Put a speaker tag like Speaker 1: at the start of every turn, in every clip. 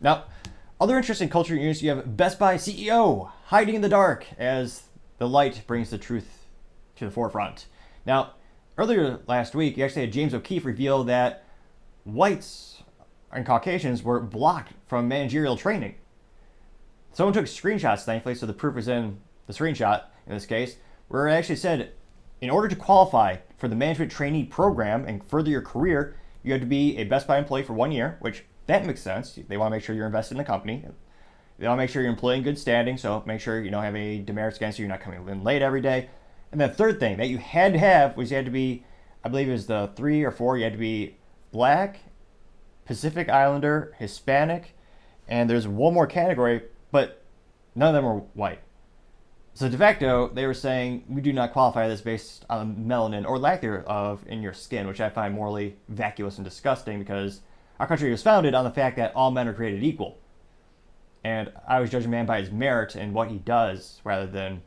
Speaker 1: Now, other interesting culture news, you have Best Buy CEO hiding in the dark as the light brings the truth to the forefront. Now, earlier last week, you actually had James O'Keefe reveal that whites and Caucasians were blocked from managerial training. Someone took screenshots, thankfully, so the proof is in the screenshot in this case, where it actually said, in order to qualify for the management trainee program and further your career, you have to be a Best Buy employee for 1 year, which that makes sense. They want to make sure you're invested in the company. They want to make sure you're employee in good standing, so make sure you don't have any demerits against you. You're not coming in late every day. And the third thing that you had to have was you had to be, I believe it was the 3 or 4, you had to be black, Pacific Islander, Hispanic, and there's one more category, but none of them were white. So de facto, they were saying we do not qualify this based on melanin or lack thereof in your skin, which I find morally vacuous and disgusting because our country was founded on the fact that all men are created equal. And I was judging a man by his merit and what he does rather than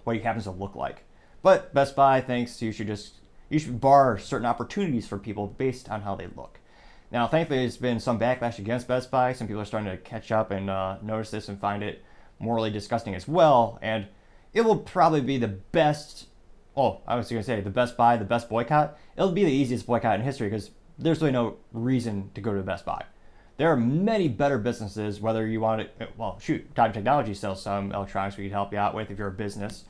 Speaker 1: what he happens to look like. But Best Buy thinks you should bar certain opportunities for people based on how they look. Now, thankfully, there's been some backlash against Best Buy. Some people are starting to catch up and notice this and find it morally disgusting as well. And it will probably be the best. Oh, I was going to say the Best Buy, the best boycott. It'll be the easiest boycott in history because there's really no reason to go to Best Buy. There are many better businesses, whether you want it, well, shoot, Time Technology sells some electronics we could help you out with if you're a business.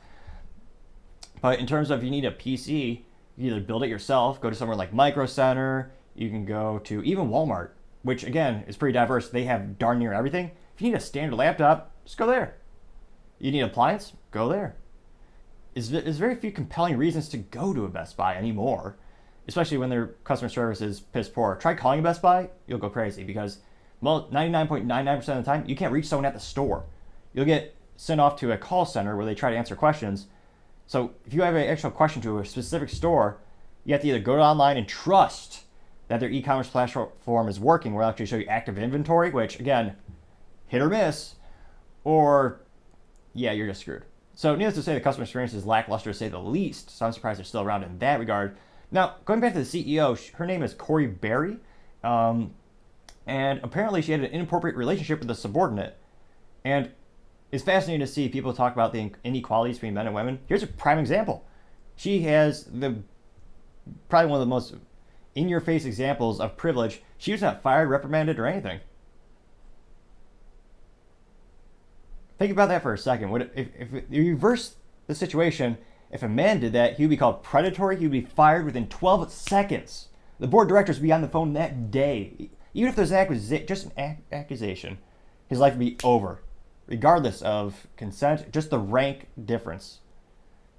Speaker 1: But in terms of if you need a PC, you either build it yourself, go to somewhere like Micro Center, you can go to even Walmart, which again is pretty diverse. They have darn near everything. If you need a standard laptop, just go there. You need an appliance? Go there. There's very few compelling reasons to go to a Best Buy anymore, especially when their customer service is piss poor. Try calling a Best Buy, you'll go crazy because, well, 99.99% of the time, you can't reach someone at the store. You'll get sent off to a call center where they try to answer questions. So if you have an actual question to a specific store, you have to either go online and trust that their e-commerce platform is working, where they'll actually show you active inventory, which, again, hit or miss, or, yeah, you're just screwed. So needless to say, the customer experience is lackluster to say the least, so I'm surprised they're still around in that regard. Now, going back to the CEO, her name is Corey Berry, and apparently she had an inappropriate relationship with a subordinate. And it's fascinating to see people talk about the inequalities between men and women. Here's a prime example. She has probably one of the most in-your-face examples of privilege. She was not fired, reprimanded, or anything. Think about that for a second. If you reverse the situation, if a man did that, he would be called predatory. He would be fired within 12 seconds. The board of directors would be on the phone that day. Even if there's just an accusation, his life would be over, regardless of consent, just the rank difference.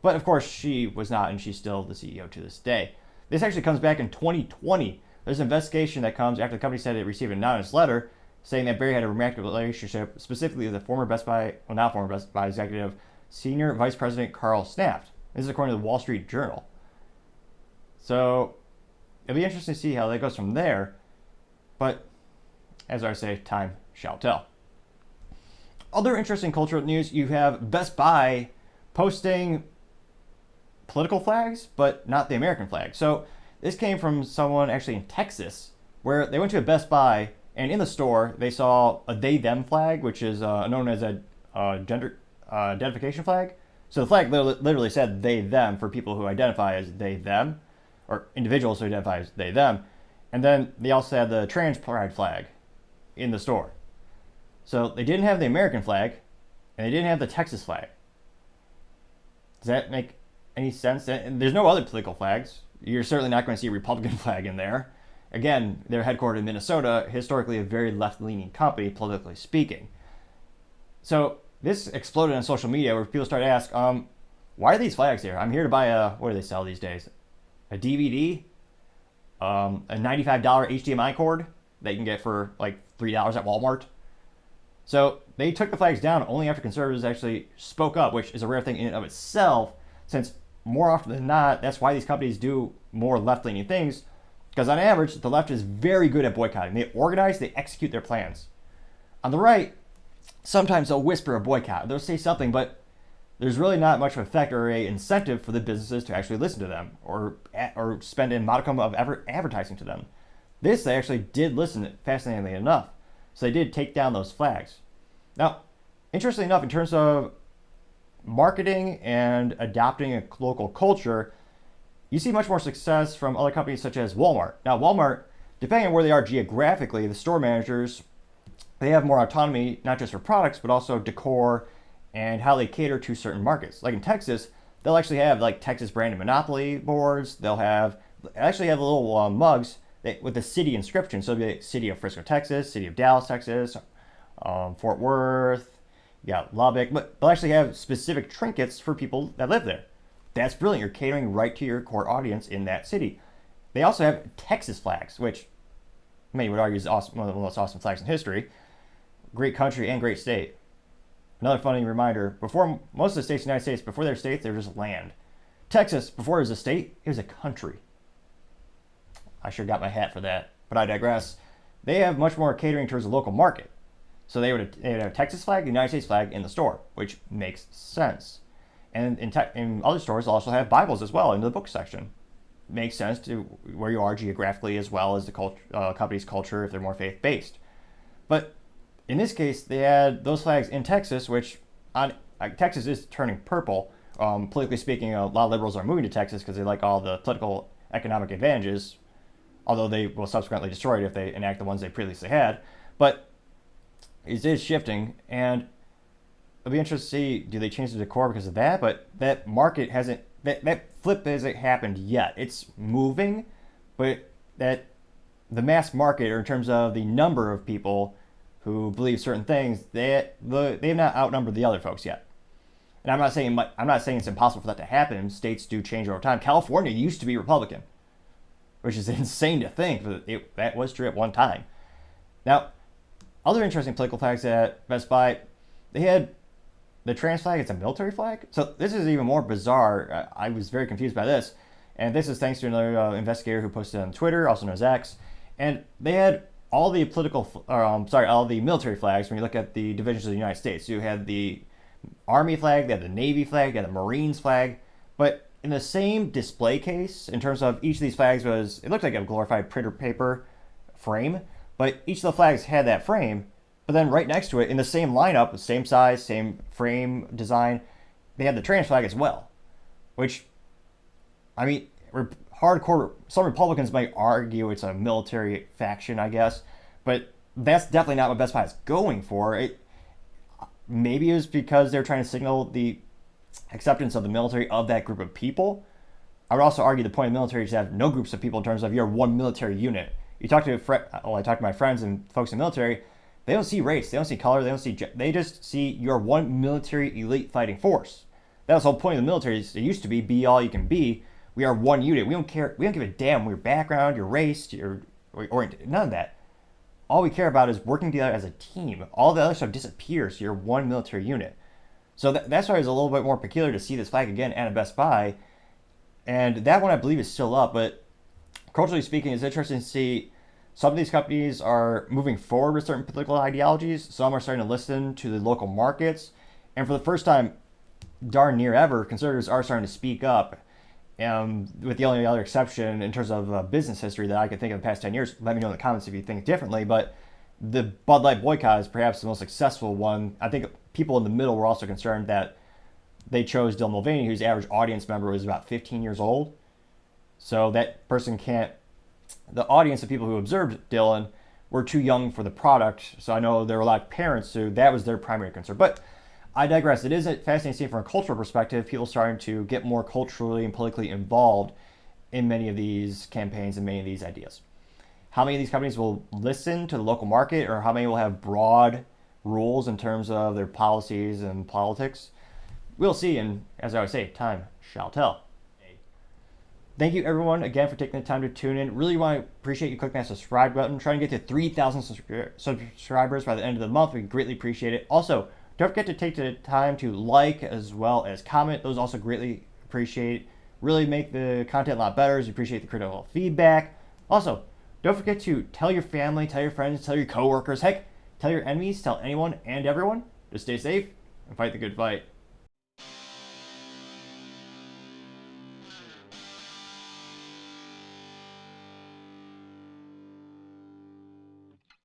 Speaker 1: But of course, she was not, and she's still the CEO to this day. This actually comes back in 2020. There's an investigation that comes after the company said it received an anonymous letter saying that Berry had a romantic relationship, specifically with the former Best Buy, well, not former Best Buy executive, Senior Vice President Carl Snaft. This is according to the Wall Street Journal. So it'll be interesting to see how that goes from there. But as I say, time shall tell. Other interesting cultural news, you have Best Buy posting political flags, but not the American flag. So this came from someone actually in Texas, where they went to a Best Buy, and in the store, they saw a they-them flag, which is known as a gender identification flag. So the flag literally said they-them for people who identify as they-them, or individuals who identify as they-them. And then they also had the trans pride flag in the store. So they didn't have the American flag, and they didn't have the Texas flag. Does that make any sense? And there's no other political flags. You're certainly not going to see a Republican flag in there. Again, they're headquartered in Minnesota, historically a very left-leaning company, politically speaking. So this exploded on social media where people started to ask, why are these flags here? I'm here to buy what do they sell these days? A DVD? A $95 HDMI cord that you can get for like $3 at Walmart. So they took the flags down only after conservatives actually spoke up, which is a rare thing in and of itself, since more often than not, that's why these companies do more left-leaning things, because on average, the left is very good at boycotting. They organize, they execute their plans. On the right, sometimes they'll whisper a boycott. They'll say something, but there's really not much of an effect or a incentive for the businesses to actually listen to them or spend a modicum of advertising to them. This, they actually did listen, fascinatingly enough. So they did take down those flags. Now, interestingly enough, in terms of marketing and adopting a local culture, you see much more success from other companies such as Walmart. Now, Walmart, depending on where they are geographically, the store managers, they have more autonomy, not just for products, but also decor and how they cater to certain markets. Like in Texas, they'll actually have like Texas branded Monopoly boards. They'll actually have little mugs with the city inscription. So it'll be City of Frisco, Texas, City of Dallas, Texas, Fort Worth, you got Lubbock, but they'll actually have specific trinkets for people that live there. That's brilliant. You're catering right to your core audience in that city. They also have Texas flags, which many would argue is awesome, one of the most awesome flags in history. Great country and great state. Another funny reminder, before most of the states in the United States, before they're states, they were just land. Texas, before it was a state, it was a country. I sure got my hat for that, but I digress. They have much more catering towards the local market. So they would have a Texas flag, the United States flag in the store, which makes sense. And in other stores, they'll also have Bibles as well in the book section. Makes sense to where you are geographically as well as the company's culture if they're more faith-based. But in this case, they had those flags in Texas, which Texas is turning purple. Politically speaking, a lot of liberals are moving to Texas because they like all the political economic advantages, although they will subsequently destroy it if they enact the ones they previously had. But it is shifting, and it'll be interesting to see, do they change the decor because of that? But that market hasn't, that flip hasn't happened yet. It's moving, but that the mass market, or in terms of the number of people who believe certain things, they've not outnumbered the other folks yet. And I'm not saying it's impossible for that to happen. States do change over time. California used to be Republican, which is insane to think, but that was true at one time. Now, other interesting political flags at Best Buy, they had the trans flag. It's a military flag. So this is even more bizarre. I was very confused by this. And this is thanks to another investigator who posted on Twitter, also known as X. And they had all the all the military flags when you look at the divisions of the United States. So you had the Army flag, they had the Navy flag, they had the Marines flag. But in the same display case, in terms of each of these flags it looked like a glorified printer paper frame. But each of the flags had that frame, but then right next to it, in the same lineup, the same size, same frame design, they had the trans flag as well. Which, I mean, hardcore, some Republicans might argue it's a military faction, I guess, but that's definitely not what Best Buy is going for. Maybe it was because they're trying to signal the acceptance of the military of that group of people. I would also argue the point of the military is to have no groups of people in terms of you're one military unit. I talk to my friends and folks in the military, they don't see race, they don't see color, they just see you're one military elite fighting force. That was the whole point of the military. It used to be all you can be. We are one unit. We don't care. We don't give a damn your background, your race, your none of that. All we care about is working together as a team. All the other stuff disappears. You're one military unit. So that's why it was a little bit more peculiar to see this flag again at a Best Buy. And that one I believe is still up, but culturally speaking, it's interesting to see some of these companies are moving forward with certain political ideologies. Some are starting to listen to the local markets. And for the first time, darn near ever, conservatives are starting to speak up. With the only other exception in terms of business history that I can think of in the past 10 years, let me know in the comments if you think differently. But the Bud Light boycott is perhaps the most successful one. I think people in the middle were also concerned that they chose Dylan Mulvaney, whose average audience member was about 15 years old. So that person the audience of people who observed Dylan were too young for the product. So I know there were a lot of parents who that was their primary concern. But I digress. It is fascinating to see from a cultural perspective, people starting to get more culturally and politically involved in many of these campaigns and many of these ideas. How many of these companies will listen to the local market, or how many will have broad rules in terms of their policies and politics? We'll see, and as I always say, time shall tell. Thank you everyone again for taking the time to tune in. Really want to appreciate you clicking that subscribe button. Trying to get to 3,000 subscribers by the end of the month. We greatly appreciate it. Also, don't forget to take the time to like as well as comment. Those also greatly appreciate. Really make the content a lot better as you appreciate the critical feedback. Also, don't forget to tell your family, tell your friends, tell your coworkers, heck, tell your enemies, tell anyone and everyone to stay safe and fight the good fight.